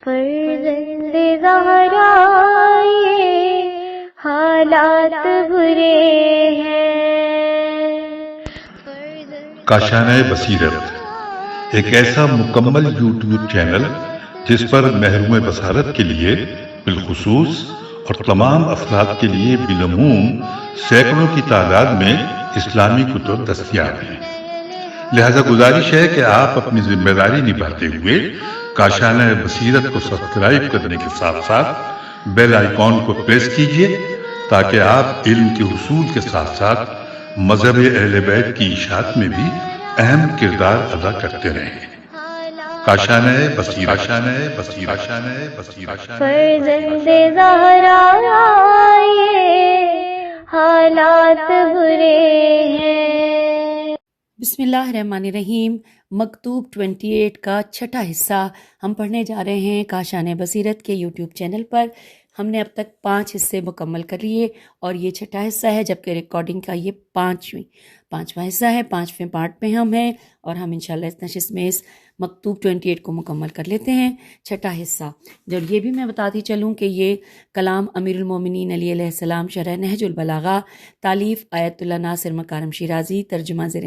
فرزند زہرا یہ حالات برے ہیں۔ کاشانۂ بصیرت ایک ایسا مکمل یوٹیوب چینل جس پر محروم بصارت کے لیے بالخصوص اور تمام افراد کے لیے بالعموم سینکڑوں کی تعداد میں اسلامی کتب دستیاب ہیں۔ لہذا گزارش ہے کہ آپ اپنی ذمہ داری نبھاتے ہوئے کاشانۂ بصیرت کو سبسکرائب کرنے کے ساتھ ساتھ بیل آئیکن کو پریس کیجیے تاکہ آپ علم کے حصول کے ساتھ ساتھ مذہب اہل بیت کی اشاعت میں بھی اہم کردار ادا کرتے رہیں۔ کاشانۂ بصیرت، کاشانۂ بصیرت، کاشانۂ بصیرت۔ فرزند زہرا یہ حالات برے ہیں۔ بسم اللہ الرحمن الرحیم۔ مکتوب 28 کا چھٹا حصہ ہم پڑھنے جا رہے ہیں کاشانۂ بصیرت کے یوٹیوب چینل پر۔ ہم نے اب تک 5 حصے مکمل کر لیے اور یہ چھٹا حصہ ہے، جبکہ ریکارڈنگ کا یہ پانچواں حصہ ہے۔ 5ویں پارٹ پہ ہم ہیں اور ہم انشاءاللہ اس نشست میں اس مکتوب 28 کو مکمل کر لیتے ہیں۔ چھٹا حصہ، جو یہ بھی میں بتاتی چلوں کہ یہ کلام امیر المومنین علی علیہ السلام شرح نہج البلاغہ، تالیف آیت اللہ ناصر مکارم شیرازی، ترجمہ زیر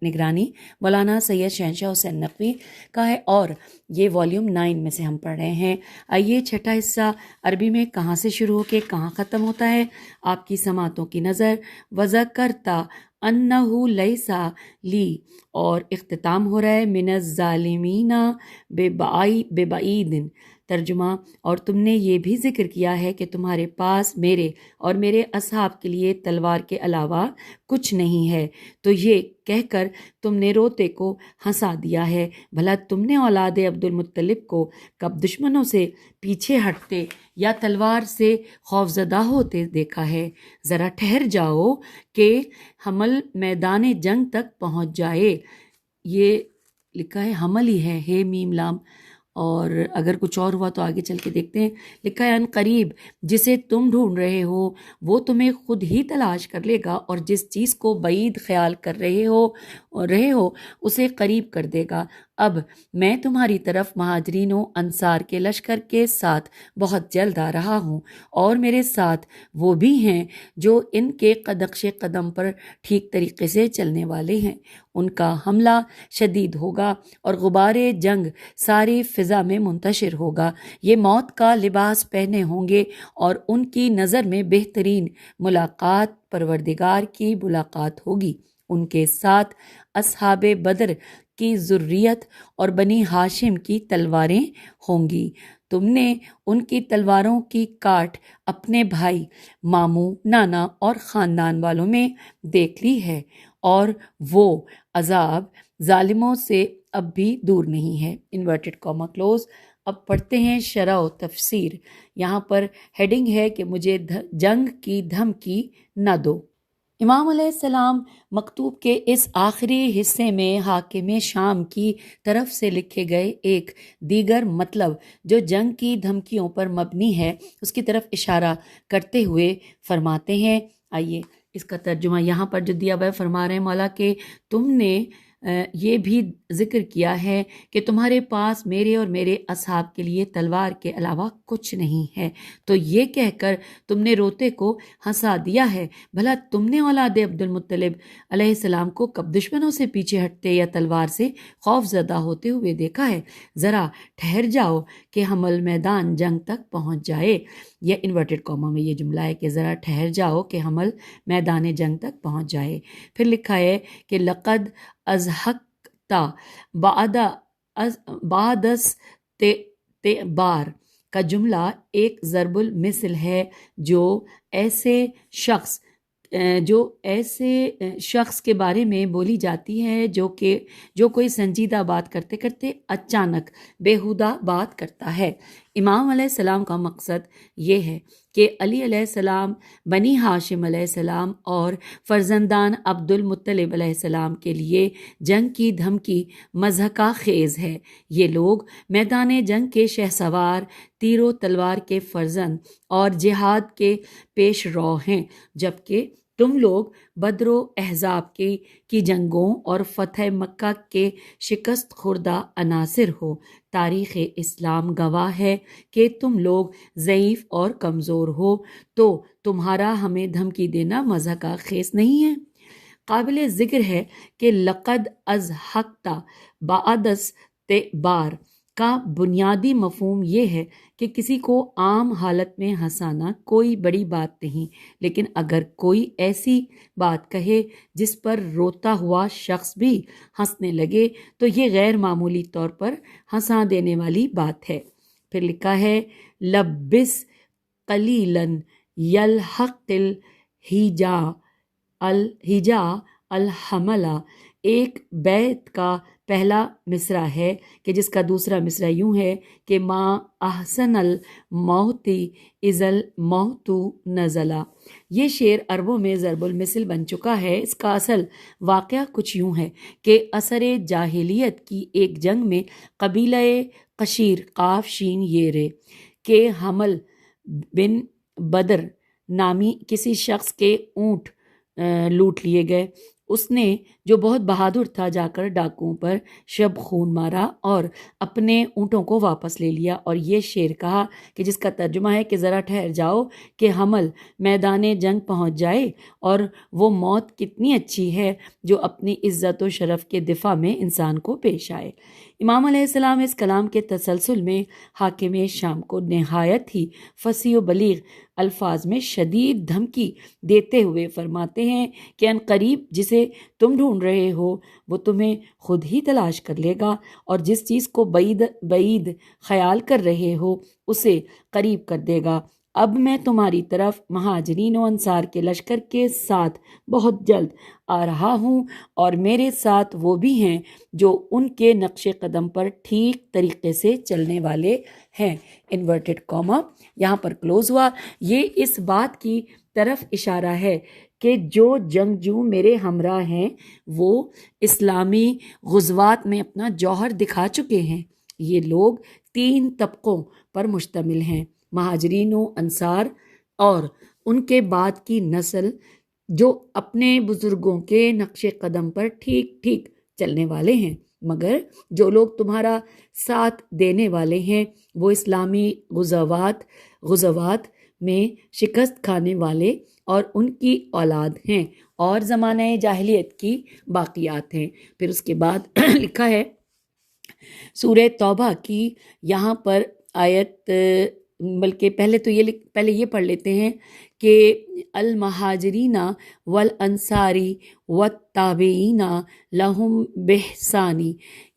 نگرانی مولانا سید شہنشاہ حسین نقوی کا ہے اور یہ والیوم 9 میں سے ہم پڑھ رہے ہیں۔ آئیے چھٹا حصہ عربی میں کہاں سے شروع ہو کے کہاں ختم ہوتا ہے آپ کی سماعتوں کی نظر۔ وذکرتا انہو لیسا لی، اور اختتام ہو رہا ہے من الظالمین ببعید۔ ترجمہ، اور تم نے یہ بھی ذکر کیا ہے کہ تمہارے پاس میرے اور میرے اصحاب کے لیے تلوار کے علاوہ کچھ نہیں ہے، تو یہ کہہ کر تم نے روتے کو ہنسا دیا ہے۔ بھلا تم نے اولاد عبد المطلب کو کب دشمنوں سے پیچھے ہٹتے یا تلوار سے خوفزدہ ہوتے دیکھا ہے؟ ذرا ٹھہر جاؤ کہ حمل میدان جنگ تک پہنچ جائے۔ یہ لکھا ہے حمل ہی ہے، ہے میم لام، اور اگر کچھ اور ہوا تو آگے چل کے دیکھتے ہیں۔ لکھا ہے ان قریب جسے تم ڈھونڈ رہے ہو وہ تمہیں خود ہی تلاش کر لے گا، اور جس چیز کو بعید خیال کر رہے ہو اسے قریب کر دے گا۔ اب میں تمہاری طرف مہاجرین و انصار کے لشکر کے ساتھ بہت جلد آ رہا ہوں، اور میرے ساتھ وہ بھی ہیں جو ان کے نقش قدم پر ٹھیک طریقے سے چلنے والے ہیں۔ ان کا حملہ شدید ہوگا اور غبار جنگ ساری فضا میں منتشر ہوگا۔ یہ موت کا لباس پہنے ہوں گے اور ان کی نظر میں بہترین ملاقات پروردگار کی ملاقات ہوگی۔ ان کے ساتھ اصحاب بدر کی ذریت اور بنی ہاشم کی تلواریں ہوں گی۔ تم نے ان کی تلواروں کی کاٹ اپنے بھائی، ماموں، نانا اور خاندان والوں میں دیکھ لی ہے، اور وہ عذاب ظالموں سے اب بھی دور نہیں ہے۔ Inverted comma close. اب پڑھتے ہیں شرح و تفسیر۔ یہاں پر ہیڈنگ ہے کہ مجھے جنگ کی دھمکی نہ دو۔ امام علیہ السلام مکتوب کے اس آخری حصے میں حاکم شام کی طرف سے لکھے گئے ایک دیگر مطلب جو جنگ کی دھمکیوں پر مبنی ہے اس کی طرف اشارہ کرتے ہوئے فرماتے ہیں۔ آئیے اس کا ترجمہ یہاں پر جو دیا ہوا ہے، فرما رہے ہیں مولا کہ تم نے یہ بھی ذکر کیا ہے کہ تمہارے پاس میرے اور میرے اصحاب کے لیے تلوار کے علاوہ کچھ نہیں ہے، تو یہ کہہ کر تم نے روتے کو ہنسا دیا ہے۔ بھلا تم نے اولاد عبد المطلب علیہ السلام کو کب دشمنوں سے پیچھے ہٹتے یا تلوار سے خوف زدہ ہوتے ہوئے دیکھا ہے؟ ذرا ٹھہر جاؤ کہ حمل میدان جنگ تک پہنچ جائے۔ یہ انورٹڈ کاما میں یہ جملہ ہے کہ ذرا ٹھہر جاؤ کہ حمل میدان جنگ تک پہنچ جائے۔ پھر لکھا ہے کہ لقد ازحقتا بعد استعبار کا جملہ ایک ضرب المثل ہے جو ایسے شخص کے بارے میں بولی جاتی ہے جو کوئی سنجیدہ بات کرتے کرتے اچانک بیہودہ بات کرتا ہے۔ امام علیہ السلام کا مقصد یہ ہے کہ علی علیہ السلام، بنی ہاشم علیہ السلام اور فرزندان عبد المطلب علیہ السلام کے لیے جنگ کی دھمکی مضحکہ خیز ہے۔ یہ لوگ میدان جنگ کے شہسوار، تیر و تلوار کے فرزند اور جہاد کے پیش رو ہیں، جبکہ تم لوگ بدر و احزاب کی جنگوں اور فتح مکہ کے شکست خوردہ عناصر ہو۔ تاریخ اسلام گواہ ہے کہ تم لوگ ضعیف اور کمزور ہو، تو تمہارا ہمیں دھمکی دینا مزہ کا خیز نہیں ہے۔ قابل ذکر ہے کہ لقد اضحکت بعد استعبار کا بنیادی مفہوم یہ ہے کہ کسی کو عام حالت میں ہنسانا کوئی بڑی بات نہیں، لیکن اگر کوئی ایسی بات کہے جس پر روتا ہوا شخص بھی ہنسنے لگے تو یہ غیر معمولی طور پر ہنسا دینے والی بات ہے۔ پھر لکھا ہے لبس قلیلا یلحق الہجا الحملہ، ایک بیت کا پہلا مصرع ہے کہ جس کا دوسرا مصرع یوں ہے کہ ما احسن الموت اذا الموت نزلا۔ یہ شعر عربوں میں ضرب المثل بن چکا ہے۔ اس کا اصل واقعہ کچھ یوں ہے کہ عصر جاہلیت کی ایک جنگ میں قبیلہ قشیر قاف شین یہ رے کے حمل بن بدر نامی کسی شخص کے اونٹ لوٹ لیے گئے۔ اس نے جو بہت بہادر تھا جا کر ڈاکوؤں پر شب خون مارا اور اپنے اونٹوں کو واپس لے لیا، اور یہ شعر کہا کہ جس کا ترجمہ ہے کہ ذرا ٹھہر جاؤ کہ حمل میدان جنگ پہنچ جائے، اور وہ موت کتنی اچھی ہے جو اپنی عزت و شرف کے دفاع میں انسان کو پیش آئے۔ امام علیہ السلام اس کلام کے تسلسل میں حاکم شام کو نہایت ہی فصیح و بلیغ الفاظ میں شدید دھمکی دیتے ہوئے فرماتے ہیں کہ ان قریب جسے تم ڈھونڈ رہے ہو وہ تمہیں خود ہی تلاش کر لے گا، اور جس چیز کو بعید خیال کر رہے ہو اسے قریب کر دے گا۔ اب میں تمہاری طرف مہاجرین و انصار کے لشکر کے ساتھ بہت جلد آ رہا ہوں، اور میرے ساتھ وہ بھی ہیں جو ان کے نقش قدم پر ٹھیک طریقے سے چلنے والے ہیں۔ انورٹڈ کاما یہاں پر کلوز ہوا۔ یہ اس بات کی طرف اشارہ ہے کہ جو جنگجو میرے ہمراہ ہیں وہ اسلامی غزوات میں اپنا جوہر دکھا چکے ہیں۔ یہ لوگ 3 طبقوں پر مشتمل ہیں، مہاجرین و انصار اور ان کے بعد کی نسل جو اپنے بزرگوں کے نقش قدم پر ٹھیک ٹھیک چلنے والے ہیں، مگر جو لوگ تمہارا ساتھ دینے والے ہیں وہ اسلامی غزوات میں شکست کھانے والے اور ان کی اولاد ہیں اور زمانہ جاہلیت کی باقیات ہیں۔ پھر اس کے بعد لکھا ہے سورہ توبہ کی یہاں پر آیت، بلکہ پہلے یہ پڑھ لیتے ہیں کہ المہاجرین والانصاری والتابعین لہم بإحسان،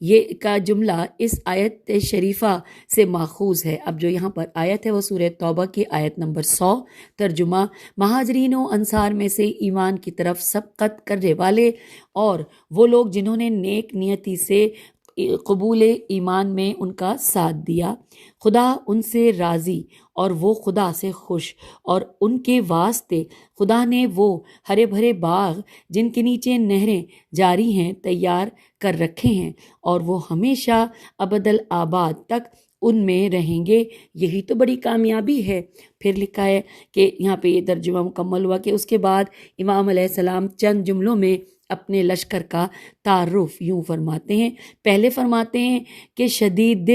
یہ کا جملہ اس آیت شریفہ سے ماخوذ ہے۔ اب جو یہاں پر آیت ہے وہ سورہ توبہ کی آیت نمبر 100، ترجمہ مہاجرین و انصار میں سے ایمان کی طرف سبقت کرنے والے اور وہ لوگ جنہوں نے نیک نیتی سے قبول ایمان میں ان کا ساتھ دیا، خدا ان سے راضی اور وہ خدا سے خوش، اور ان کے واسطے خدا نے وہ ہرے بھرے باغ جن کے نیچے نہریں جاری ہیں تیار کر رکھے ہیں، اور وہ ہمیشہ ابدالآباد تک ان میں رہیں گے۔ یہی تو بڑی کامیابی ہے۔ پھر لکھا ہے کہ یہاں پہ یہ ترجمہ مکمل ہوا کہ اس کے بعد امام علیہ السلام چند جملوں میں اپنے لشکر کا تعارف یوں فرماتے ہیں۔ پہلے فرماتے ہیں کہ شدید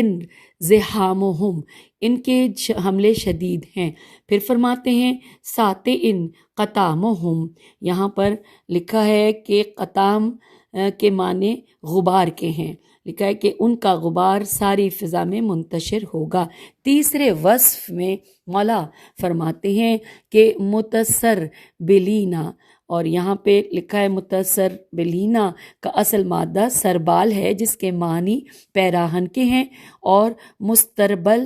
زحامہم، ان کے حملے شدید ہیں۔ پھر فرماتے ہیں ساتئن قطامہم، یہاں پر لکھا ہے کہ قطام کے معنی غبار کے ہیں، لکھا ہے کہ ان کا غبار ساری فضا میں منتشر ہوگا۔ تیسرے وصف میں مولا فرماتے ہیں کہ متصر بلینا، اور یہاں پہ لکھا ہے متصر بلینا کا اصل مادہ سربال ہے جس کے معنی پیراہن کے ہیں، اور مستربل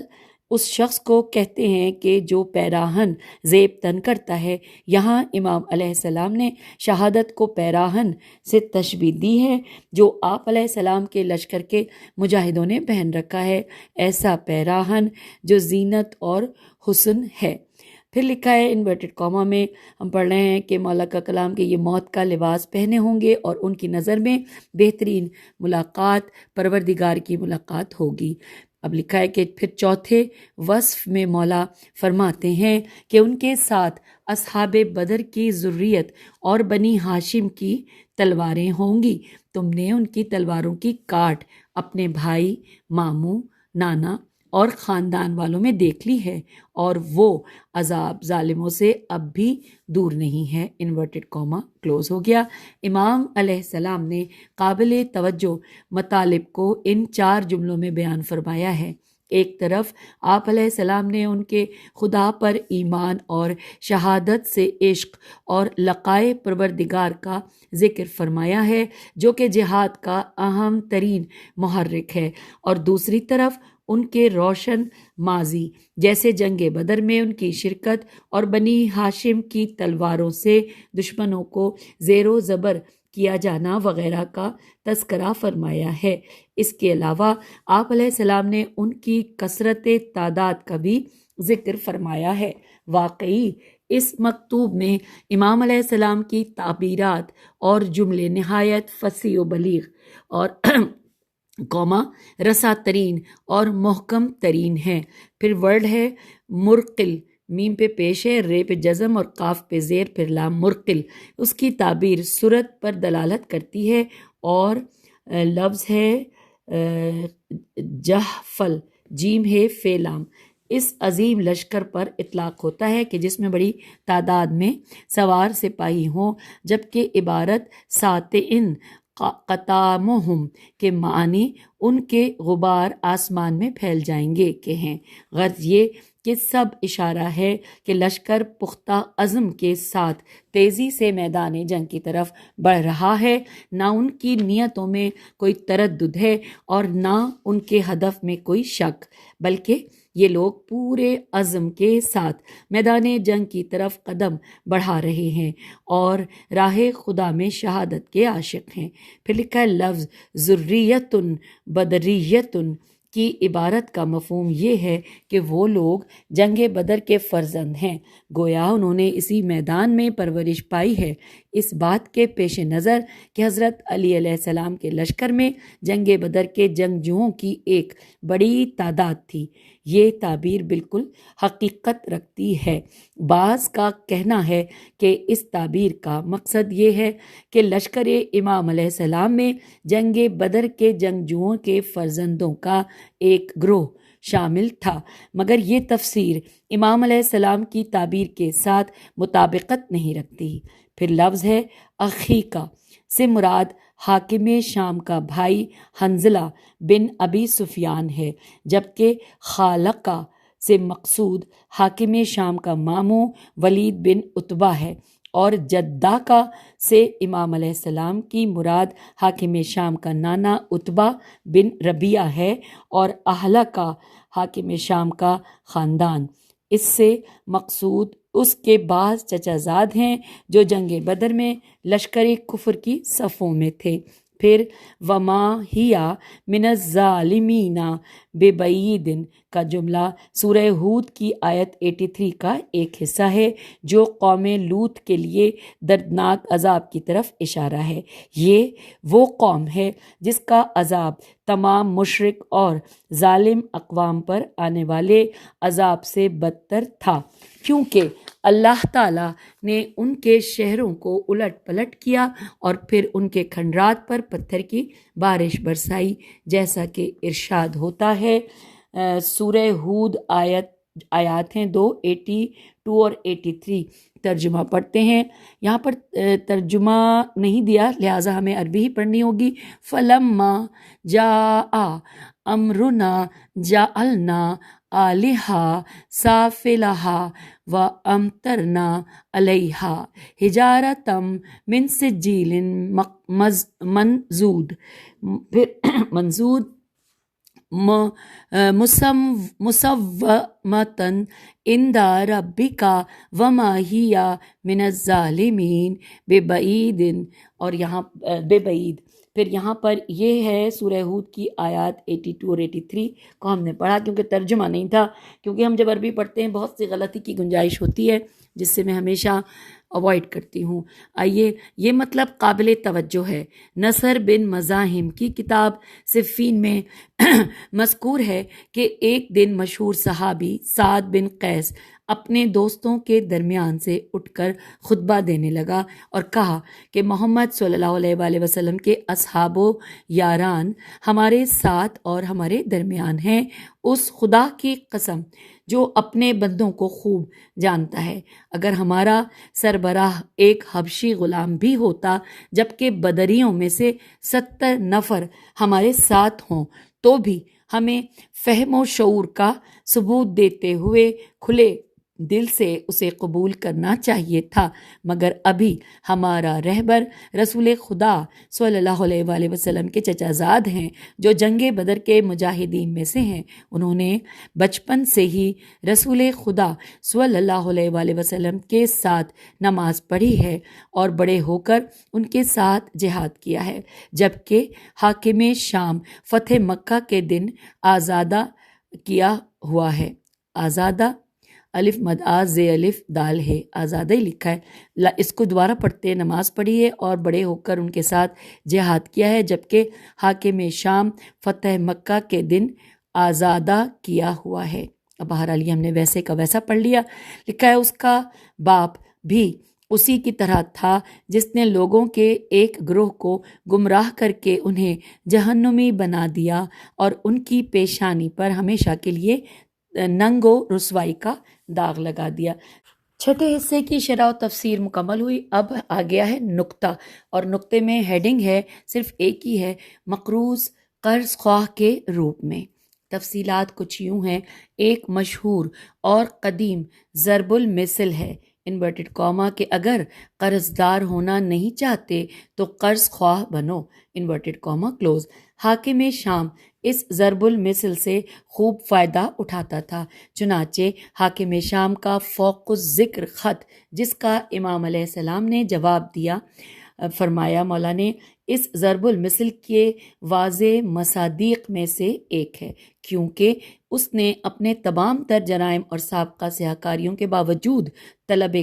اس شخص کو کہتے ہیں کہ جو پیراہن زیب تن کرتا ہے۔ یہاں امام علیہ السلام نے شہادت کو پیراہن سے تشبیہ دی ہے جو آپ علیہ السلام کے لشکر کے مجاہدوں نے پہن رکھا ہے، ایسا پیراہن جو زینت اور حسن ہے۔ پھر لکھا ہے انورٹڈ کاما میں ہم پڑھ رہے ہیں کہ مولا کا کلام کہ یہ موت کا لباس پہنے ہوں گے اور ان کی نظر میں بہترین ملاقات پروردگار کی ملاقات ہوگی۔ اب لکھا ہے کہ پھر چوتھے وصف میں مولا فرماتے ہیں کہ ان کے ساتھ اصحاب بدر کی ذریت اور بنی ہاشم کی تلواریں ہوں گی، تم نے ان کی تلواروں کی کاٹ اپنے بھائی، ماموں، نانا اور خاندان والوں میں دیکھ لی ہے، اور وہ عذاب ظالموں سے اب بھی دور نہیں ہے، انورٹڈ کاما کلوز ہو گیا۔ امام علیہ السلام نے قابل توجہ مطالب کو ان 4 جملوں میں بیان فرمایا ہے۔ ایک طرف آپ علیہ السلام نے ان کے خدا پر ایمان اور شہادت سے عشق اور لقائے پروردگار کا ذکر فرمایا ہے جو کہ جہاد کا اہم ترین محرک ہے، اور دوسری طرف ان کے روشن ماضی جیسے جنگ بدر میں ان کی شرکت اور بنی ہاشم کی تلواروں سے دشمنوں کو زیر و زبر کیا جانا وغیرہ کا تذکرہ فرمایا ہے۔ اس کے علاوہ آپ علیہ السلام نے ان کی کثرت تعداد کا بھی ذکر فرمایا ہے۔ واقعی اس مکتوب میں امام علیہ السلام کی تعبیرات اور جملے نہایت فصیح و بلیغ اور قوما رسا ترین اور محکم ترین ہیں۔ پھر ورڈ ہے مرقل، میم پہ پیش ہے، رے پہ جزم اور قاف پہ زیر، پھر لام، مرقل۔ اس کی تعبیر صورت پر دلالت کرتی ہے، اور لفظ ہے جہفل، جیم ہے فے لام۔ اس عظیم لشکر پر اطلاق ہوتا ہے کہ جس میں بڑی تعداد میں سوار سپاہی ہوں، جبکہ عبارت ساتئن قطامہم کے معنی ان کے غبار آسمان میں پھیل جائیں گے کے ہیں۔ غرض یہ کہ سب اشارہ ہے کہ لشکر پختہ عزم کے ساتھ تیزی سے میدان جنگ کی طرف بڑھ رہا ہے، نہ ان کی نیتوں میں کوئی تردد ہے اور نہ ان کے ہدف میں کوئی شک، بلکہ یہ لوگ پورے عزم کے ساتھ میدان جنگ کی طرف قدم بڑھا رہے ہیں اور راہ خدا میں شہادت کے عاشق ہیں۔ پھر لکھا ہے لفظ ذریتن بدریتن کی عبارت کا مفہوم یہ ہے کہ وہ لوگ جنگ بدر کے فرزند ہیں، گویا انہوں نے اسی میدان میں پرورش پائی ہے۔ اس بات کے پیش نظر کہ حضرت علی علیہ السلام کے لشکر میں جنگ بدر کے جنگجوؤں کی ایک بڑی تعداد تھی، یہ تعبیر بالکل حقیقت رکھتی ہے۔ بعض کا کہنا ہے کہ اس تعبیر کا مقصد یہ ہے کہ لشکر امام علیہ السلام میں جنگ بدر کے جنگجوؤں کے فرزندوں کا ایک گروہ شامل تھا، مگر یہ تفسیر امام علیہ السلام کی تعبیر کے ساتھ مطابقت نہیں رکھتی۔ پھر لفظ ہے اخیکا سے مراد حاکم شام کا بھائی حنظلہ بن ابی سفیان ہے، جبکہ خالقہ سے مقصود حاکم شام کا ماموں ولید بن عتبہ ہے، اور جداکا سے امام علیہ السلام کی مراد حاکم شام کا نانا عتبہ بن ربیعہ ہے، اور اہلکا حاکم شام کا خاندان۔ اس سے مقصود اس کے بعض چچا زاد ہیں جو جنگ بدر میں لشکر کفر کی صفوں میں تھے۔ پھر وما ہیا من الظالمین ببعید کا جملہ سورہ ہود کی آیت 83 کا ایک حصہ ہے جو قوم لوط کے لیے دردناک عذاب کی طرف اشارہ ہے۔ یہ وہ قوم ہے جس کا عذاب تمام مشرک اور ظالم اقوام پر آنے والے عذاب سے بدتر تھا، کیونکہ اللہ تعالیٰ نے ان کے شہروں کو الٹ پلٹ کیا اور پھر ان کے کھنڈرات پر پتھر کی بارش برسائی، جیسا کہ ارشاد ہوتا ہے۔ سورہ ہود آیات ہیں 282 اور 83۔ ترجمہ پڑھتے ہیں، یہاں پر ترجمہ نہیں دیا لہٰذا ہمیں عربی ہی پڑھنی ہوگی۔ فلما جاء امرنا جعلنا علیہا سافلہا وامطرنا علیہا حجارۃ من سجیل منضود مسومۃ عند ربک وما ہی من الظالمین ببعید، اور یہاں ببعید۔ پھر یہاں پر یہ ہے سورہ ہود کی آیات 82 اور 83 کو ہم نے پڑھا کیونکہ ترجمہ نہیں تھا، کیونکہ ہم جب عربی پڑھتے ہیں بہت سی غلطی کی گنجائش ہوتی ہے، جس سے میں ہمیشہ اوائڈ کرتی ہوں۔ آئیے، یہ مطلب قابل توجہ ہے۔ نصر بن مزاحم کی کتاب صفین میں مذکور ہے کہ ایک دن مشہور صحابی سعد بن قیس اپنے دوستوں کے درمیان سے اٹھ کر خطبہ دینے لگا اور کہا کہ محمد صلی اللہ علیہ وآلہ وسلم کے اصحاب و یاران ہمارے ساتھ اور ہمارے درمیان ہیں، اس خدا کی قسم جو اپنے بندوں کو خوب جانتا ہے، اگر ہمارا سربراہ ایک حبشی غلام بھی ہوتا جبکہ بدریوں میں سے 70 نفر ہمارے ساتھ ہوں تو بھی ہمیں فہم و شعور کا ثبوت دیتے ہوئے کھلے دل سے اسے قبول کرنا چاہیے تھا، مگر ابھی ہمارا رہبر رسول خدا صلی اللہ علیہ وآلہ وسلم کے چچا زاد ہیں جو جنگ بدر کے مجاہدین میں سے ہیں۔ انہوں نے بچپن سے ہی رسول خدا صلی اللہ علیہ وآلہ وسلم کے ساتھ نماز پڑھی ہے اور بڑے ہو کر ان کے ساتھ جہاد کیا ہے، جبکہ حاکم شام فتح مکہ کے دن آزادہ کیا ہوا ہے۔ آزادہ الف مد آ زے الف دال ہے، آزادہ ہی لکھا ہے۔ اس کو دوبارہ پڑھتے، نماز پڑھی ہے اور بڑے ہو کر ان کے ساتھ جہاد کیا ہے، جبکہ حاکم شام فتح مکہ کے دن آزادہ کیا ہوا ہے۔ اب بہرحال یہ ہم نے ویسے کا ویسا پڑھ لیا۔ لکھا ہے اس کا باپ بھی اسی کی طرح تھا جس نے لوگوں کے ایک گروہ کو گمراہ کر کے انہیں جہنمی بنا دیا اور ان کی پیشانی پر ہمیشہ کے لیے ننگ و رسوائی کا داغ لگا دیا۔ چھٹے حصے کی شرح و تفسیر مکمل ہوئی۔ اب آ گیا ہے نقطہ، اور نقطے میں ہیڈنگ ہے، صرف ایک ہی ہے، مقروض قرض خواہ کے روپ میں۔ تفصیلات کچھ یوں ہیں۔ ایک مشہور اور قدیم ضرب المثل ہے انورٹڈ کاما کہ اگر قرض دار ہونا نہیں چاہتے تو قرض خواہ بنو انورٹڈ کاما کلوز۔ حاکم شام اس ضرب المثل سے خوب فائدہ اٹھاتا تھا، چنانچہ حاکم شام کا فوق الذکر خط جس کا امام علیہ السلام نے جواب دیا، فرمایا مولا نے اس ضرب المثل کے واضح مصادیق میں سے ایک ہے، کیونکہ اس نے اپنے تمام تر جرائم اور سابقہ سیاہکاریوں کے باوجود طلب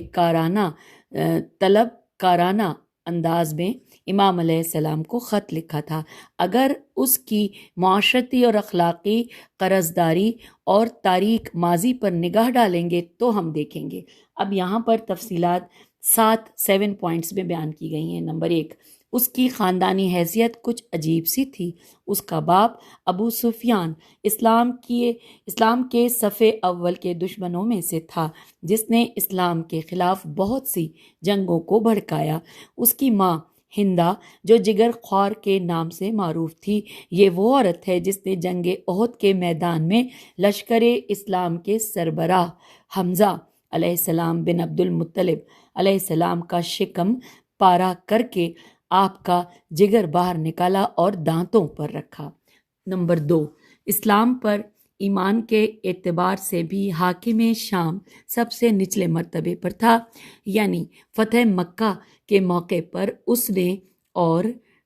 کارانہ انداز میں امام علیہ السلام کو خط لکھا تھا۔ اگر اس کی معاشرتی اور اخلاقی قرضداری اور تاریک ماضی پر نگاہ ڈالیں گے تو ہم دیکھیں گے۔ اب یہاں پر تفصیلات 7 پوائنٹس میں بیان کی گئی ہیں۔ نمبر 1، اس کی خاندانی حیثیت کچھ عجیب سی تھی۔ اس کا باپ ابو سفیان اسلام کے صف اول کے دشمنوں میں سے تھا جس نے اسلام کے خلاف بہت سی جنگوں کو بھڑکایا۔ اس کی ماں ہندا جو جگر خوار کے نام سے معروف تھی، یہ وہ عورت ہے جس نے جنگ احد کے میدان میں لشکر اسلام کے سربراہ حمزہ علیہ السلام بن عبد المطلب علیہ السلام کا شکم پارا کر کے آپ کا جگر باہر نکالا اور دانتوں پر رکھا۔ نمبر 2، اسلام پر ایمان کے اعتبار سے بھی حاکم شام سب سے نچلے مرتبے پر تھا، یعنی فتح مکہ کے موقع پر اس نے اور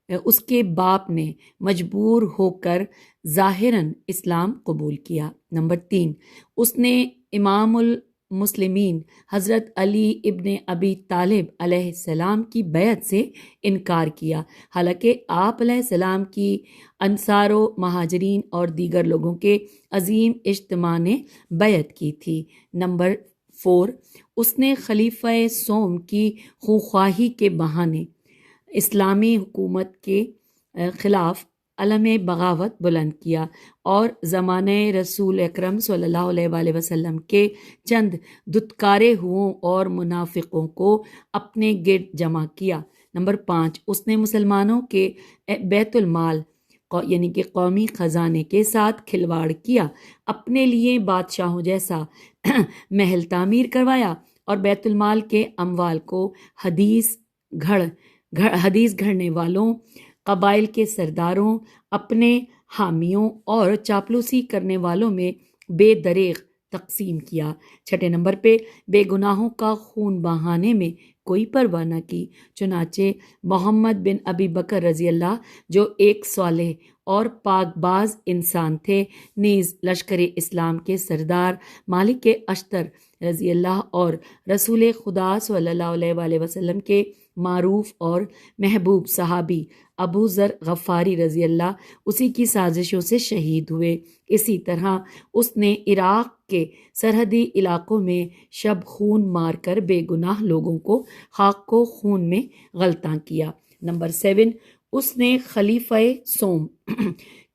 اس کے باپ نے مجبور ہو کر ظاہراً اسلام قبول کیا۔ نمبر 3، اس نے امام المسلمین حضرت علی ابن ابی طالب علیہ السلام کی بیعت سے انکار کیا، حالانکہ آپ علیہ السلام کی انصار و مہاجرین اور دیگر لوگوں کے عظیم اجتماع نے بیعت کی تھی۔ نمبر 4، اس نے خلیفہ سوم کی خونخواہی کے بہانے اسلامی حکومت کے خلاف علم بغاوت بلند کیا اور زمانہ رسول اکرم صلی اللہ علیہ وآلہ وسلم کے چند دھتکارے ہوں اور منافقوں کو اپنے گرد جمع کیا۔ نمبر 5، اس نے مسلمانوں کے بیت المال یعنی کہ قومی خزانے کے ساتھ کھلواڑ کیا، اپنے لیے بادشاہوں جیسا محل تعمیر کروایا اور بیت المال کے اموال کو حدیث گھڑنے والوں، قبائل کے سرداروں، اپنے حامیوں اور چاپلوسی کرنے والوں میں بے دریغ تقسیم کیا۔ 6 نمبر پہ بے گناہوں کا خون بہانے میں کوئی پرواہ نہ کی، چنانچہ محمد بن ابی بکر رضی اللہ جو ایک صالح اور پاک باز انسان تھے۔ نیز لشکر اسلام کے سردار مالک اشتر رضی اللہ اور رسول خدا صلی اللہ علیہ وآلہ وسلم کے معروف اور محبوب صحابی ابو ذر غفاری رضی اللہ اسی کی سازشوں سے شہید ہوئے۔ اسی طرح اس نے عراق کے سرحدی علاقوں میں شب خون مار کر بے گناہ لوگوں کو خاک کو خون میں غلطاں کیا۔ نمبر 7، اس نے خلیفہ سوم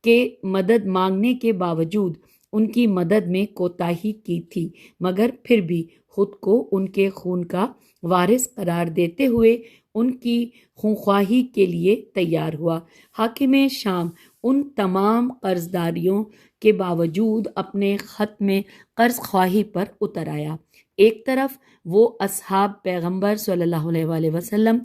کے مدد مانگنے کے باوجود ان کی مدد میں کوتاہی کی تھی، مگر پھر بھی خود کو ان کے خون کا وارث قرار دیتے ہوئے ان کی خونخواہی کے لیے تیار ہوا۔ حاکم شام ان تمام قرض داریوں کے باوجود اپنے خط میں قرض خواہی پر اتر آیا۔ ایک طرف وہ اصحاب پیغمبر صلی اللہ علیہ وآلہ وسلم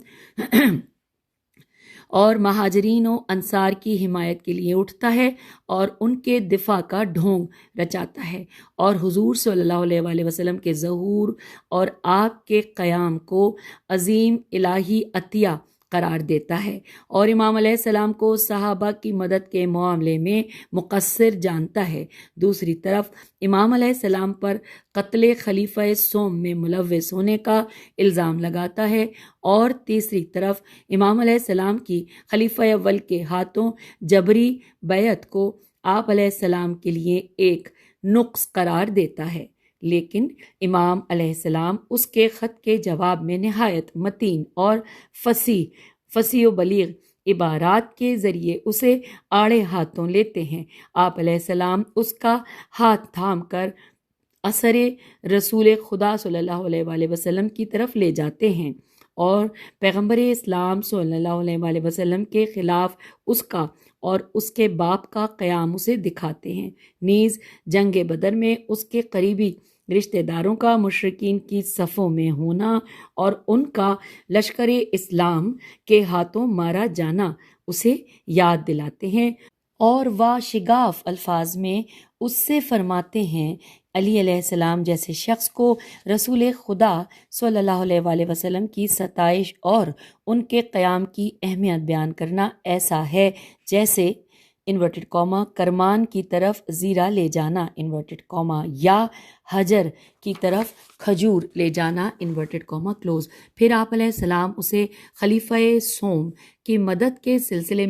اور مہاجرین و انصار کی حمایت کے لیے اٹھتا ہے اور ان کے دفاع کا ڈھونگ رچاتا ہے، اور حضور صلی اللہ علیہ وآلہ وسلم کے ظہور اور آپ کے قیام کو عظیم الہی عطیہ قرار دیتا ہے، اور امام علیہ السلام کو صحابہ کی مدد کے معاملے میں مقصر جانتا ہے۔ دوسری طرف امام علیہ السلام پر قتل خلیفہ سوم میں ملوث ہونے کا الزام لگاتا ہے، اور تیسری طرف امام علیہ السلام کی خلیفہ اول کے ہاتھوں جبری بیعت کو آپ علیہ السلام کے لیے ایک نقص قرار دیتا ہے، لیکن امام علیہ السلام اس کے خط کے جواب میں نہایت متین اور فصیح و بلیغ عبارات کے ذریعے اسے آڑے ہاتھوں لیتے ہیں۔ آپ علیہ السلام اس کا ہاتھ تھام کر اثر رسول خدا صلی اللہ علیہ وآلہ وسلم کی طرف لے جاتے ہیں، اور پیغمبر اسلام صلی اللہ علیہ وآلہ وسلم کے خلاف اس کا اور اس کے باپ کا قیام اسے دکھاتے ہیں۔ نیز جنگ بدر میں اس کے قریبی رشتہ داروں کا مشرکین کی صفوں میں ہونا اور ان کا لشکر اسلام کے ہاتھوں مارا جانا اسے یاد دلاتے ہیں، اور وہ شگاف الفاظ میں اس سے فرماتے ہیں، علی علیہ السلام جیسے شخص کو رسول خدا صلی اللہ علیہ وآلہ وسلم کی ستائش اور ان کے قیام کی اہمیت بیان کرنا ایسا ہے جیسے انورٹڈ کاما کرمان کی طرف زیرہ لے جانا انورٹڈ کاما یا حجر کی طرف کھجور لے جانا انورٹڈ کاما کلوز۔ پھر آپ علیہ السلام اسے خلیفہ سوم کی مدد کے سلسلے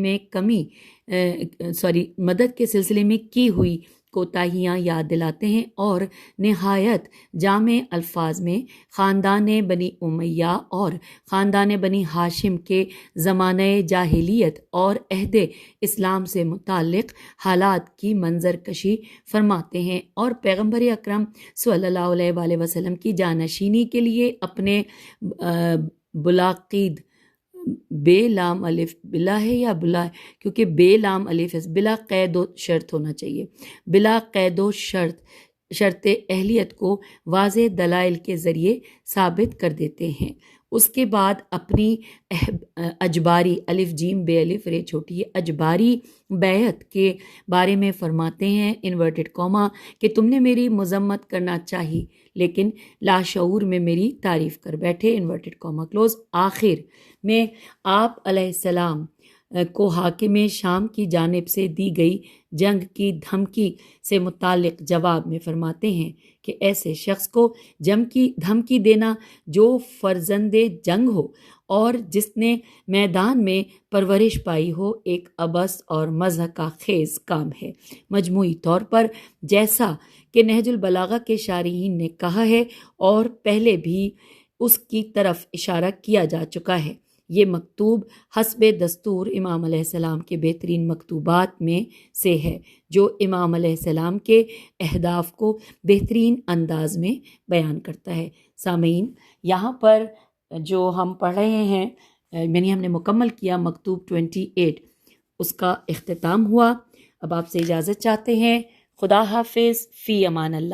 میں کی ہوئی کوتاہیاں یاد دلاتے ہیں، اور نہایت جامع الفاظ میں خاندان بنی امیہ اور خاندان بنی ہاشم کے زمانہ جاہلیت اور عہد اسلام سے متعلق حالات کی منظر کشی فرماتے ہیں، اور پیغمبر اکرم صلی اللہ علیہ وآلہ وسلم کی جانشینی کے لیے اپنے بلاقید بے لام الف بلا ہے یا بلا، کیونکہ بے لام الف ہے، بلا قید و شرط ہونا چاہیے، بلا قید و شرط اہلیت کو واضح دلائل کے ذریعے ثابت کر دیتے ہیں۔ اس کے بعد اپنی اجباری الف جیم بے الف رے چھوٹی اجباری بیعت کے بارے میں فرماتے ہیں انورٹڈ کاما کہ تم نے میری مذمت کرنا چاہی لیکن لاشعور میں میری تعریف کر بیٹھے انورٹڈ کاما کلوز۔ آخر میں آپ علیہ السلام کو حاکم شام کی جانب سے دی گئی جنگ کی دھمکی سے متعلق جواب میں فرماتے ہیں کہ ایسے شخص کو جنگ کی دھمکی دینا جو فرزند جنگ ہو اور جس نے میدان میں پرورش پائی ہو ایک عبث اور مضحکہ کا خیز کام ہے۔ مجموعی طور پر جیسا کہ نہج البلاغہ کے شارحین نے کہا ہے اور پہلے بھی اس کی طرف اشارہ کیا جا چکا ہے، یہ مکتوب حسب دستور امام علیہ السلام کے بہترین مکتوبات میں سے ہے جو امام علیہ السلام کے اہداف کو بہترین انداز میں بیان کرتا ہے۔ سامعین، یہاں پر جو ہم پڑھ رہے ہیں ہم نے مکمل کیا مکتوب 28، اس کا اختتام ہوا۔ اب آپ سے اجازت چاہتے ہیں، خدا حافظ، فی امان اللہ۔